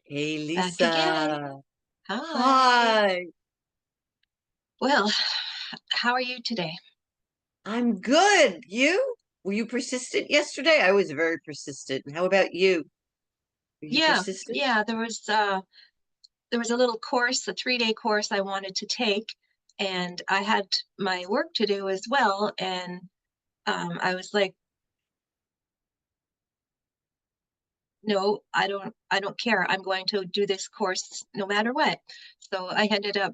Hey, Back again. Lisa. Hi. Hi. Well, how are you today? I'm good. You? Were you persistent yesterday? I was very persistent. How about you? Were you Yeah, persistent? yeah, there was a little course, a 3-day course I wanted to take, and I had my work to do as well, and I was like, "No, I don't care. I'm going to do this course no matter what." So I ended up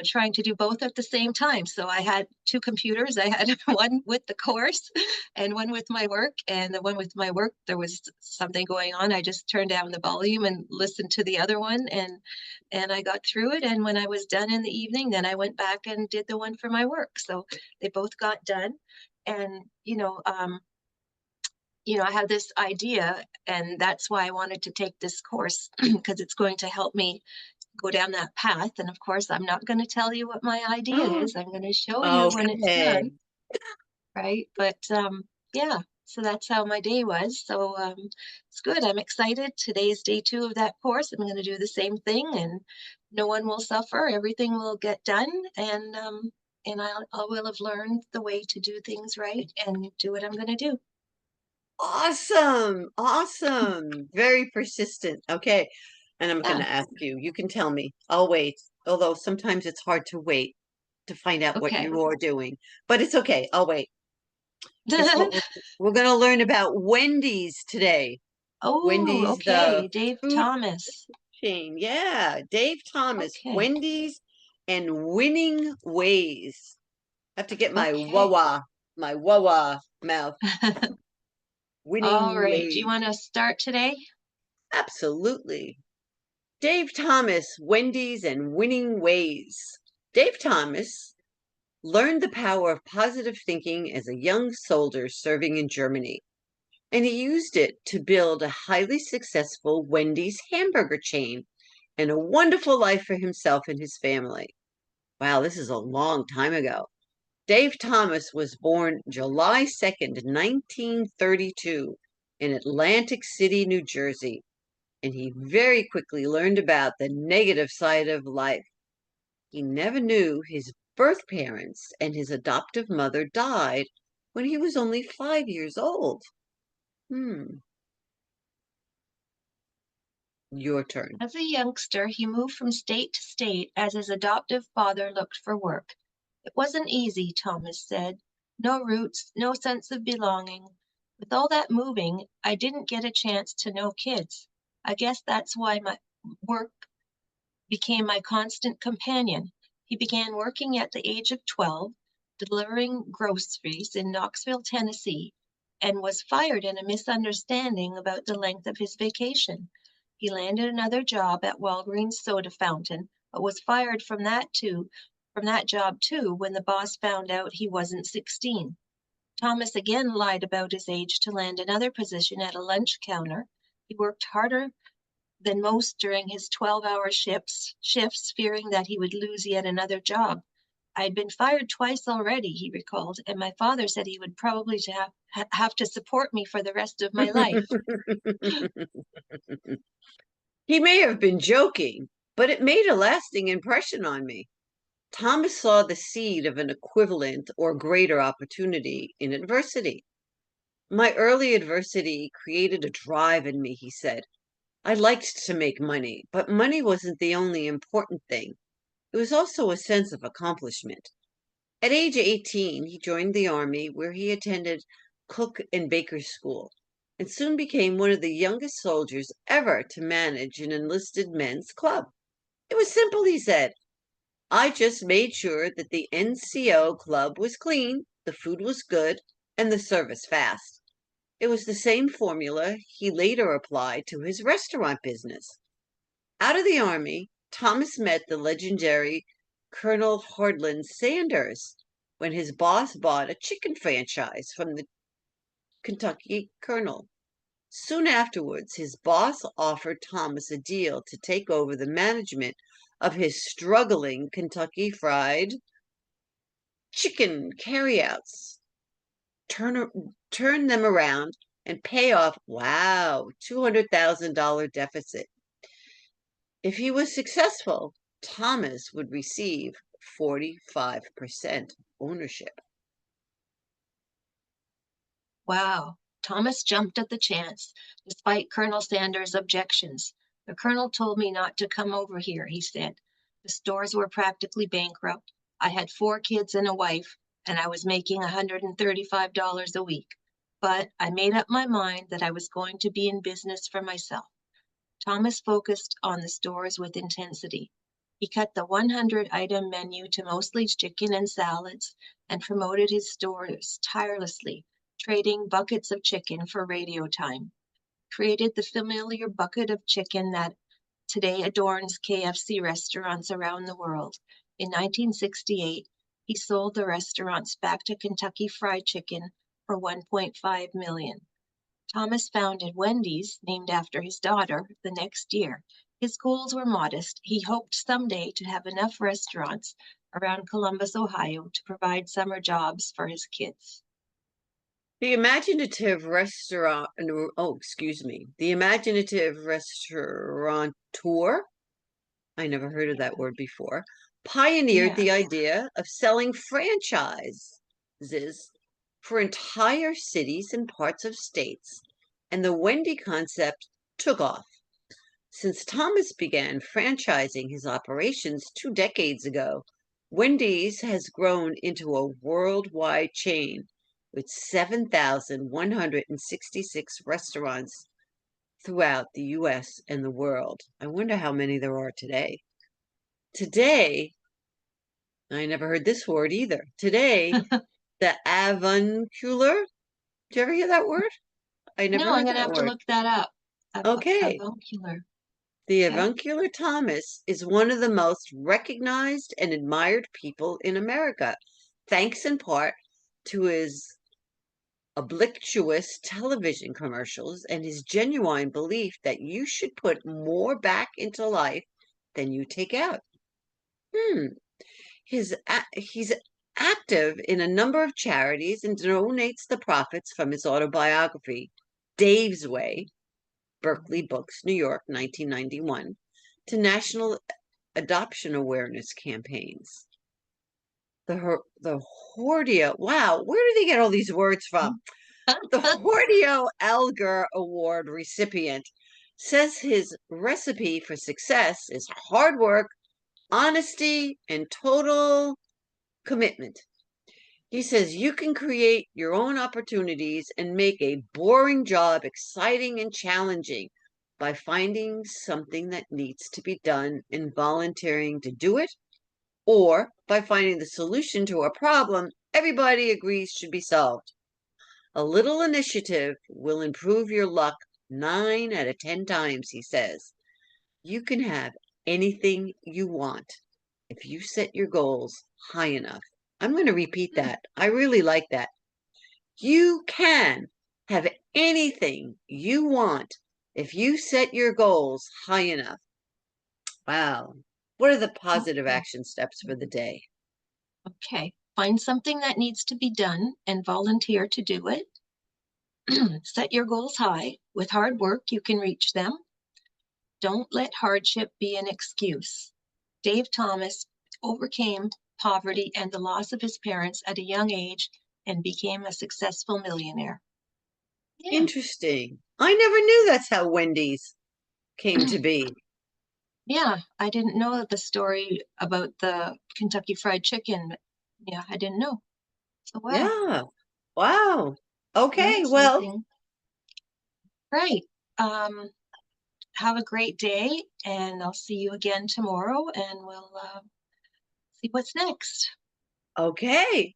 trying to do both at the same time. So I had two computers. I had one with the course and one with my work. And the one with my work, there was something going on. I just turned down the volume and listened to the other one, and I got through it. And when I was done in the evening, then I went back and did the one for my work. So they both got done. And I had this idea, and that's why I wanted to take this course because it's going to help me go down that path. And of course, I'm not going to tell you what my idea is. I'm going to show you when it's Okay. done, right? But yeah, so that's how my day was. So it's good. I'm excited. Today's day two of that course. I'm going to do the same thing, and no one will suffer. Everything will get done, and I will have learned the way to do things right and do what I'm going to do. Awesome. Awesome. Very persistent. Okay. And I'm going Yeah. to ask you. You can tell me. I'll wait. Although sometimes it's hard to wait to find out what Okay. you are doing. But it's okay. I'll wait. Guess what? We're going to learn about Wendy's today. Oh, Wendy's, the okay. Dave food Thomas. chain. Yeah, Dave Thomas, Okay. Wendy's and winning ways. I have to get Okay. my wawa mouth. All Winning right. Do you ways. want to start today? Absolutely. Dave Thomas, Wendy's and winning ways. Dave Thomas learned the power of positive thinking as a young soldier serving in Germany, and he used it to build a highly successful Wendy's hamburger chain and a wonderful life for himself and his family. Wow, this is a long time ago. Dave Thomas was born July 2nd, 1932, in Atlantic City, New Jersey, and he very quickly learned about the negative side of life. He never knew his birth parents and his adoptive mother died when he was only 5 years old. Hmm, your turn. As a youngster, he moved from state to state as his adoptive father looked for work. It wasn't easy, Thomas said. No roots, no sense of belonging. With all that moving, I didn't get a chance to know kids. I guess that's why my work became my constant companion. He began working at the age of 12, delivering groceries in Knoxville, Tennessee, and was fired in a misunderstanding about the length of his vacation. He landed another job at Walgreens Soda Fountain, but was fired from that job too when the boss found out he wasn't 16. Thomas again lied about his age to land another position at a lunch counter. He worked harder than most during his 12-hour shifts, fearing that he would lose yet another job. I'd been fired twice already, he recalled, and my father said he would probably have to support me for the rest of my life. He may have been joking, but it made a lasting impression on me. Thomas saw the seed of an equivalent or greater opportunity in adversity. My early adversity created a drive in me, he said. I liked to make money, but money wasn't the only important thing. It was also a sense of accomplishment. At age 18, he joined the army where he attended cook and baker school and soon became one of the youngest soldiers ever to manage an enlisted men's club. It was simple, he said. I just made sure that the NCO club was clean, the food was good, and the service fast. It was the same formula he later applied to his restaurant business. Out of the army, Thomas met the legendary Colonel Hardland Sanders when his boss bought a chicken franchise from the Kentucky colonel. Soon afterwards, his boss offered Thomas a deal to take over the management of his struggling Kentucky Fried Chicken carryouts, turn, turn them around and pay off, wow, $200,000 deficit. If he was successful, Thomas would receive 45% ownership. Wow. Thomas jumped at the chance, despite Colonel Sanders' objections. The colonel told me not to come over here, he said. The stores were practically bankrupt. I had 4 kids and a wife, and I was making $135 a week. But I made up my mind that I was going to be in business for myself. Thomas focused on the stores with intensity. He cut the 100-item menu to mostly chicken and salads and promoted his stores tirelessly, trading buckets of chicken for radio time. Created the familiar bucket of chicken that today adorns KFC restaurants around the world. In 1968, he sold the restaurants back to Kentucky Fried Chicken for $1.5 million. Thomas founded Wendy's, named after his daughter, the next year. His goals were modest. He hoped someday to have enough restaurants around Columbus, Ohio, to provide summer jobs for his kids. The imaginative restaurant, the imaginative restaurateur, I never heard of that word before, pioneered Yeah. the idea of selling franchises for entire cities and parts of states, and the Wendy concept took off. Since Thomas began franchising his operations 2 decades ago, Wendy's has grown into a worldwide chain with 7,166 restaurants throughout the US and the world. I wonder how many there are today. Today, I never heard this word either. Today, the avuncular, did you ever hear that word? I never No, I'm heard going to that have to word. look that up. Okay. Avuncular. The Okay. avuncular Thomas is one of the most recognized and admired people in America, thanks in part to his obliquous television commercials and his genuine belief that you should put more back into life than you take out. Hmm. He's active in a number of charities and donates the profits from his autobiography, Dave's Way, Berkeley Books, New York, 1991, to national adoption awareness campaigns. The Hordio, wow, where do they get all these words from? The Hordio Elgar Award recipient says his recipe for success is hard work, honesty, and total commitment. He says you can create your own opportunities and make a boring job exciting and challenging by finding something that needs to be done and volunteering to do it, or by finding the solution to a problem everybody agrees should be solved. A little initiative will improve your luck 9 out of 10 times, he says. You can have anything you want if you set your goals high enough. I'm going to repeat that. I really like that. You can have anything you want if you set your goals high enough. Wow. What are the positive Okay. action steps for the day? Okay. Find something that needs to be done and volunteer to do it. Set your goals high. With hard work, you can reach them. Don't let hardship be an excuse. Dave Thomas overcame poverty and the loss of his parents at a young age and became a successful millionaire. Yeah. Interesting. I never knew that's how Wendy's came to be. Yeah, I didn't know the story about the Kentucky Fried Chicken. Yeah, I didn't know. So wow, Yeah. Wow. learned Okay. Well, something. Right. Um, have a great day, and I'll see you again tomorrow, and we'll see what's next. okay.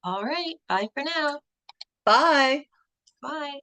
All right. Bye for now. Bye. Bye.